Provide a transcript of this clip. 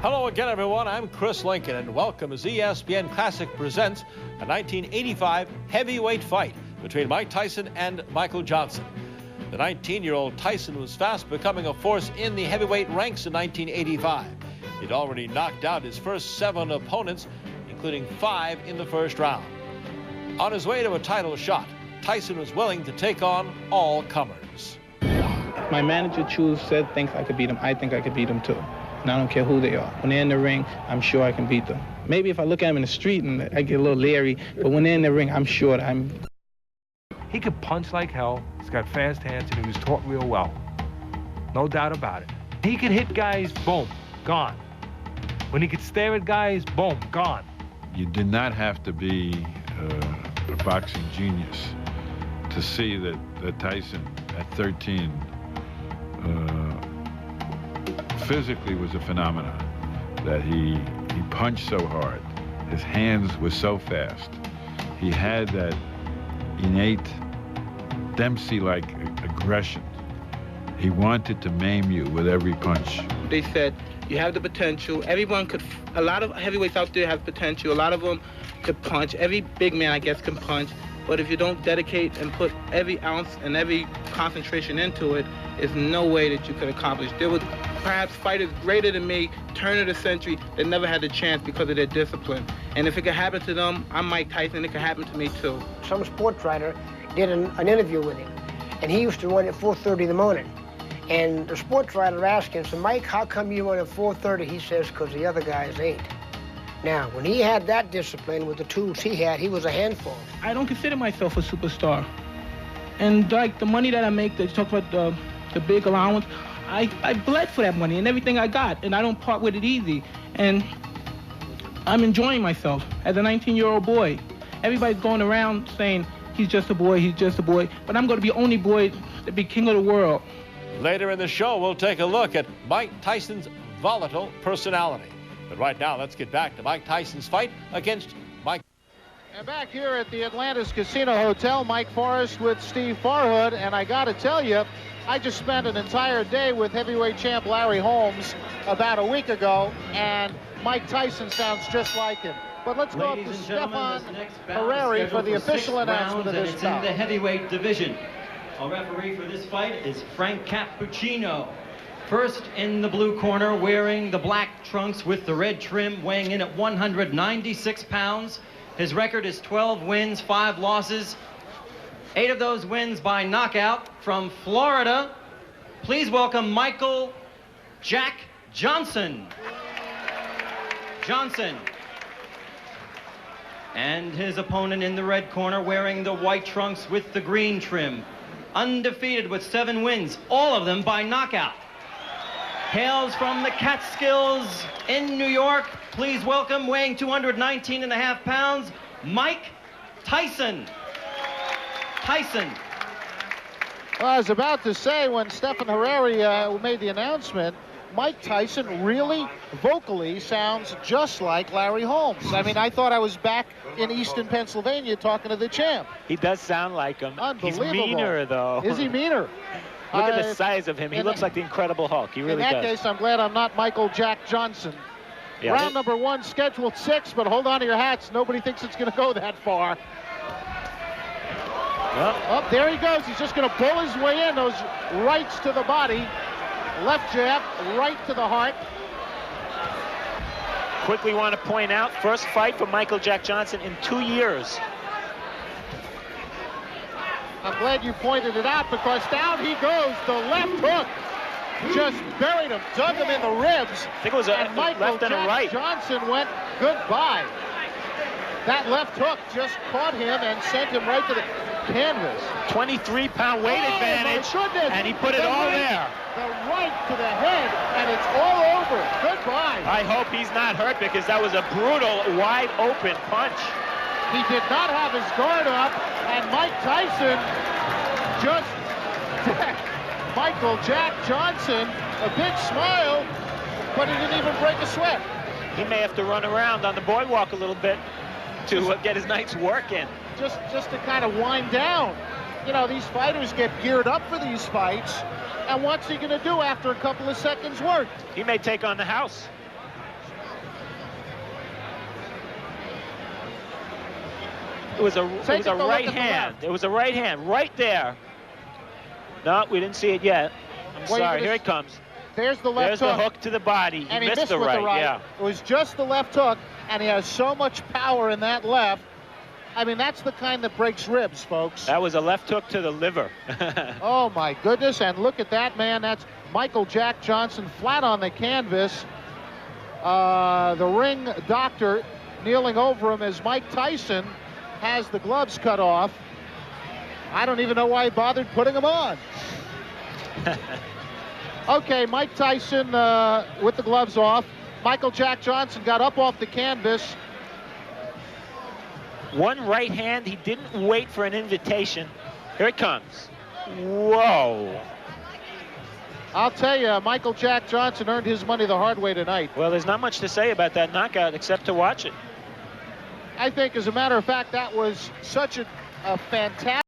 Hello again, everyone. I'm Chris Lincoln, and welcome as ESPN Classic presents a 1985 heavyweight fight between Mike Tyson and Michael Johnson. The 19-year-old Tyson was fast becoming a force in the heavyweight ranks in 1985. He'd already knocked out his first 7 opponents, including 5 in the first round. On his way to a title shot, Tyson was willing to take on all comers. My manager said thinks I could beat him. I think I could beat him too. And I don't care who they are. When they're in the ring, I'm sure I can beat them. Maybe if I look at them in the street and I get a little leery, but when they're in the ring, I'm sure that I'm... He could punch like hell. He's got fast hands, and he was taught real well. No doubt about it. He could hit guys, boom, gone. When he could stare at guys, boom, gone. You did not have to be a boxing genius to see that Tyson, at 13, physically was a phenomenon, that he punched so hard, his hands were so fast, he had that innate Dempsey-like aggression. He wanted to maim you with every punch. They said, you have the potential. Everyone could, a lot of heavyweights out there have potential. A lot of them could punch. Every big man, I guess, can punch. But if you don't dedicate and put every ounce and every concentration into it, there's no way that you could accomplish. There were perhaps fighters greater than me, turn of the century, that never had the chance because of their discipline. And if it could happen to them, I'm Mike Tyson, it could happen to me too. Some sports writer did an interview with him, and he used to run at 4:30 in the morning. And the sports writer asked him, so Mike, how come you run at 4:30? He says, because the other guys ain't. Now, when he had that discipline with the tools he had, he was a handful. I don't consider myself a superstar. And like the money that I make, that you talk about the big allowance, I bled for that money and everything I got, and I don't part with it easy. And I'm enjoying myself as a 19-year-old boy. Everybody's going around saying, he's just a boy, but I'm going to be the only boy to be king of the world. Later in the show, we'll take a look at Mike Tyson's volatile personality. But right now, let's get back to Mike Tyson's fight against Mike. And back here at the Atlantis Casino Hotel, Mike Forrest with Steve Farhood, and I got to tell you, I just spent an entire day with heavyweight champ Larry Holmes about a week ago, and Mike Tyson sounds just like him. But let's go up to Stefan Harari for the official announcement of this bout. It's in the heavyweight division. Our referee for this fight is Frank Cappuccino. First in the blue corner, wearing the black trunks with the red trim, weighing in at 196 pounds. His record is 12 wins, 5 losses. 8 of those wins by knockout. From Florida, please welcome Michael Jack Johnson. And his opponent in the red corner, wearing the white trunks with the green trim. Undefeated with 7 wins, all of them by knockout. Hails from the Catskills in New York. Please welcome, weighing 219.5 pounds, Mike Tyson. Well, I was about to say, when Stefan Harari made the announcement, Mike Tyson really vocally sounds just like Larry Holmes. I mean, I thought I was back in Easton, Pennsylvania talking to the champ. He does sound like him. Unbelievable. He's meaner, though. Is he meaner? Look at the size of him. He looks like the Incredible Hulk. He really does. In that case, I'm glad I'm not Michael Jack Johnson. Yeah, Round number 1, scheduled 6, but hold on to your hats. Nobody thinks it's going to go that far. Well, Oh, there he goes. He's just going to pull his way in. Those rights to the body. Left jab, right to the heart. quickly want to point out, first fight for Michael Jack Johnson in 2 years. I'm glad you pointed it out, because down he goes. The left hook just buried him, dug him in the ribs. I think it was a left and a right. Johnson went goodbye. That left hook just caught him and sent him right to the canvas. 23-pound weight advantage, and he put it all there. The right to the head, and it's all over. Goodbye. I hope he's not hurt, because that was a brutal, wide-open punch. He did not have his guard up, and Mike Tyson just Michael Jack Johnson, a big smile, but he didn't even break a sweat. He may have to run around on the boardwalk a little bit to get his night's work in. Just to kind of wind down. You know, these fighters get geared up for these fights, and what's he going to do after a couple of seconds work? He may take on the house. It was a right hand. It was a right hand right there. No, we didn't see it yet. I'm sorry. Here it comes. There's the left hook. There's the hook to the body. And he missed the with right. the right. Yeah. It was just the left hook, and he has so much power in that left. I mean, that's the kind that breaks ribs, folks. That was a left hook to the liver. Oh, my goodness. And look at that, man. That's Michael Jack Johnson flat on the canvas. The ring doctor kneeling over him as Mike Tyson has the gloves cut off. I don't even know why he bothered putting them on. Okay, Mike Tyson with the gloves off. Michael Jack Johnson got up off the canvas. One right hand. He didn't wait for an invitation. Here it comes. Whoa. I'll tell you, Michael Jack Johnson earned his money the hard way tonight. Well, there's not much to say about that knockout except to watch it. I think, as a matter of fact, that was such a fantastic